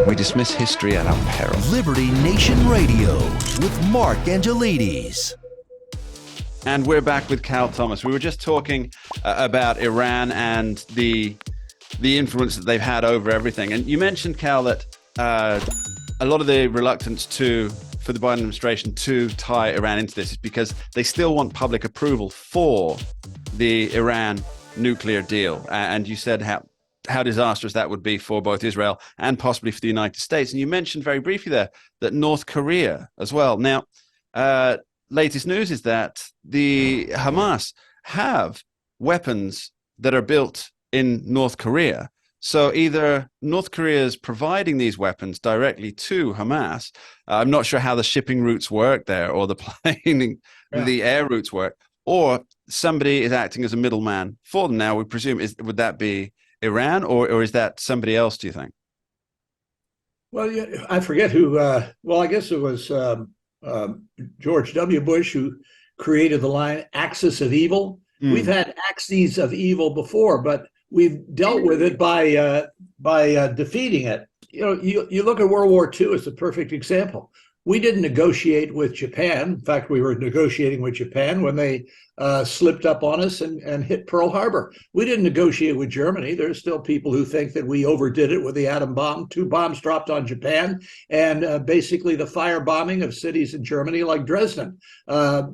We dismiss history at our peril. Liberty Nation Radio with Mark Angelides. And we're back with Cal Thomas. We were just talking about Iran and the influence that they've had over everything. And you mentioned, Cal, that a lot of the reluctance for the Biden administration to tie Iran into this is because they still want public approval for the Iran nuclear deal. And you said how disastrous that would be for both Israel and possibly for the United States. And you mentioned very briefly there that North Korea as well. Now, latest news is that the Hamas have weapons that are built in North Korea. So either North Korea is providing these weapons directly to Hamas. I'm not sure how the shipping routes work there, or the plane, the air routes work, or somebody is acting as a middleman for them. Now, we presume, would that be Iran, or is that somebody else, do you think? Well, yeah, I forget who. Well, I guess it was George W. Bush who created the line "axis of evil." We've had axes of evil before, but we've dealt with it by defeating it. You look at World War II as a perfect example. We didn't negotiate with Japan. In fact, we were negotiating with Japan when they slipped up on us and hit Pearl Harbor. We didn't negotiate with Germany. There's still people who think that we overdid it with the atom bomb. 2 bombs dropped on Japan, and basically the firebombing of cities in Germany like Dresden.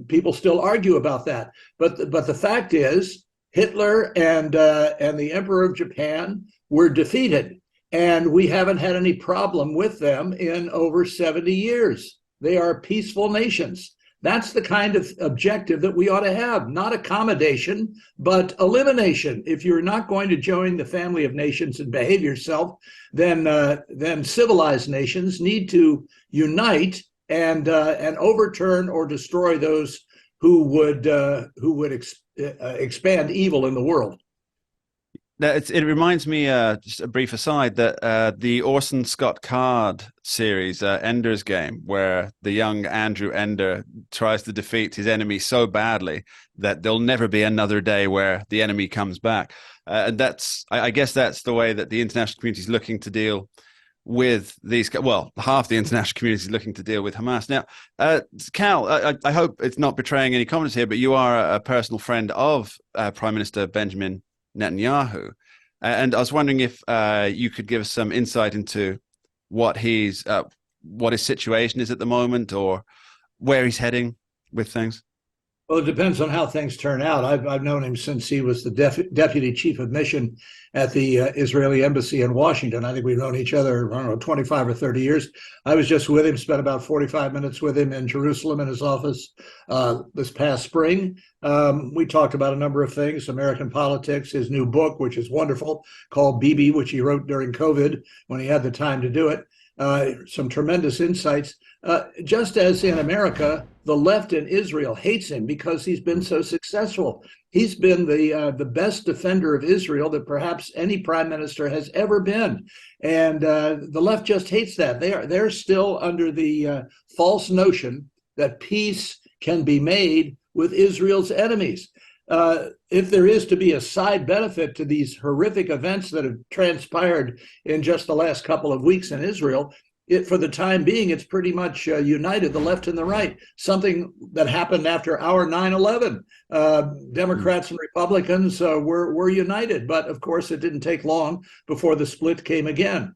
People still argue about that. But the fact is, Hitler and the Emperor of Japan were defeated. And we haven't had any problem with them in over 70 years. They are peaceful nations. That's the kind of objective that we ought to have, not accommodation, but elimination. If you're not going to join the family of nations and behave yourself, then civilized nations need to unite and overturn or destroy those who would expand evil in the world. It reminds me, just a brief aside, that the Orson Scott Card series, Ender's Game, where the young Andrew Ender tries to defeat his enemy so badly that there'll never be another day where the enemy comes back. And I guess that's the way that the international community is looking to deal with these. Well, half the international community is looking to deal with Hamas. Now, Cal, I hope it's not betraying any confidence here, but you are a personal friend of Prime Minister Benjamin Netanyahu, and I was wondering if you could give us some insight into what his situation is at the moment, or where he's heading with things. Well, it depends on how things turn out. I've known him since he was the deputy chief of mission at the Israeli embassy in Washington. I think we've known each other, 25 or 30 years. I was just with him, spent about 45 minutes with him in Jerusalem in his office this past spring. We talked about a number of things, American politics, his new book, which is wonderful, called Bibi, which he wrote during COVID when he had the time to do it. Some tremendous insights. Just as in America, the left in Israel hates him because he's been so successful. He's been the best defender of Israel that perhaps any prime minister has ever been, and the left just hates that. They're still under the false notion that peace can be made with Israel's enemies. If there is to be a side benefit to these horrific events that have transpired in just the last couple of weeks in Israel, for the time being, it's pretty much united the left and the right, something that happened after our 9/11. Democrats and Republicans were united, but of course it didn't take long before the split came again.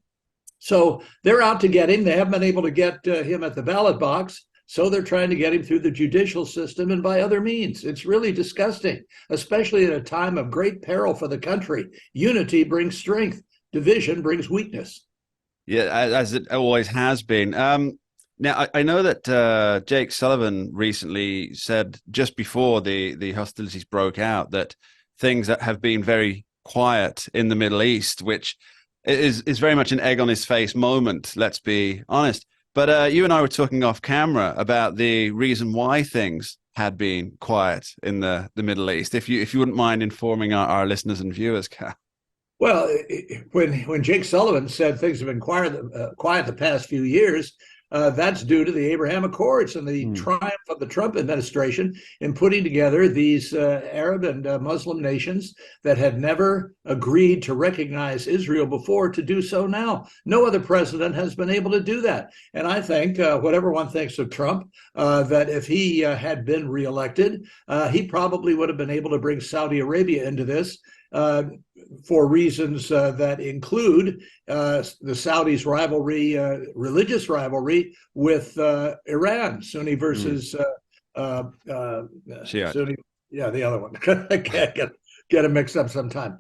So they're out to get him. They haven't been able to get him at the ballot box. So they're trying to get him through the judicial system and by other means. It's really disgusting, especially at a time of great peril for the country. Unity brings strength. Division brings weakness. Yeah, as it always has been. Now, I know that Jake Sullivan recently said, just before the hostilities broke out, that things that have been very quiet in the Middle East, which is very much an egg on his face moment, let's be honest. But you and I were talking off camera about the reason why things had been quiet in the Middle East. If you wouldn't mind informing our listeners and viewers, Cal. Well, when Jake Sullivan said things have been quiet the past few years, that's due to the Abraham Accords and the triumph of the Trump administration in putting together these Arab and Muslim nations that had never agreed to recognize Israel before to do so now. No other president has been able to do that. And I think, whatever one thinks of Trump, that if he had been reelected, he probably would have been able to bring Saudi Arabia into this for reasons that include the Saudis' rivalry, religious rivalry with Iran, Sunni versus Sunni. Yeah, the other one. I can't get them mixed up sometime.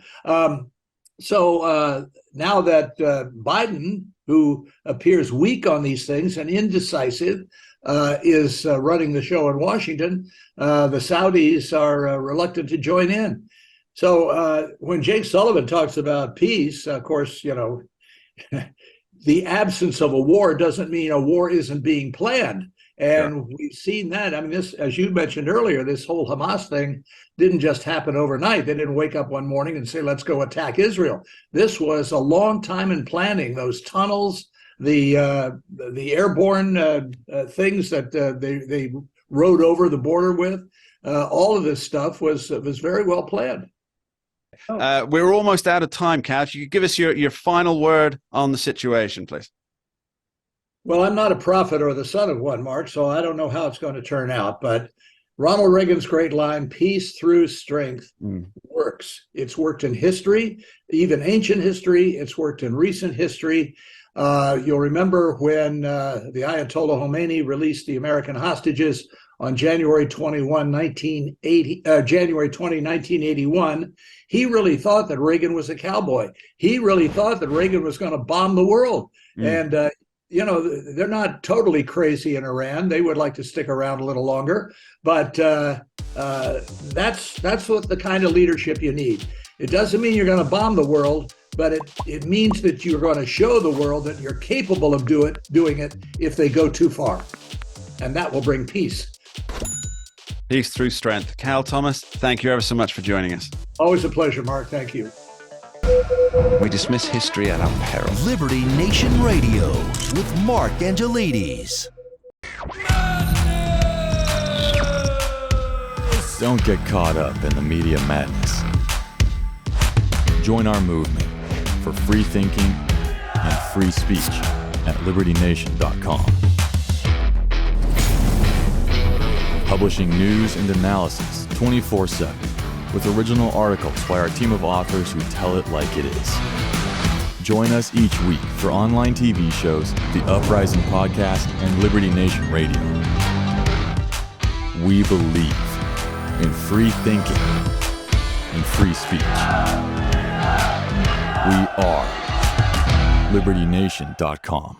So now that Biden, who appears weak on these things and indecisive, is running the show in Washington, the Saudis are reluctant to join in. So when Jake Sullivan talks about peace, of course, the absence of a war doesn't mean a war isn't being planned. And we've seen that. I mean, this, as you mentioned earlier, this whole Hamas thing didn't just happen overnight. They didn't wake up one morning and say, let's go attack Israel. This was a long time in planning. Those tunnels, the airborne things that they rode over the border with, all of this stuff was very well planned. We're almost out of time, Cal. You could give us your final word on the situation, please. Well, I'm not a prophet or the son of one, Mark, so I don't know how it's going to turn out. But Ronald Reagan's great line, peace through strength, works. It's worked in history, even ancient history. It's worked in recent history. You'll remember when the Ayatollah Khomeini released the American hostages on January 20, 1981. He really thought that Reagan was a cowboy. He really thought that Reagan was going to bomb the world. And they're not totally crazy in Iran. They would like to stick around a little longer, but that's what the kind of leadership you need. It doesn't mean you're going to bomb the world, but it means that you're going to show the world that you're capable of doing it if they go too far, and that will bring peace. Peace through strength. Cal Thomas, thank you ever so much for joining us. Always a pleasure, Mark. Thank you. We dismiss history at our peril. Liberty Nation Radio with Mark Angelides. Don't get caught up in the media madness. Join our movement for free thinking and free speech at libertynation.com. Publishing news and analysis 24/7 with original articles by our team of authors who tell it like it is. Join us each week for online TV shows, The Uprising Podcast, and Liberty Nation Radio. We believe in free thinking and free speech. We are libertynation.com.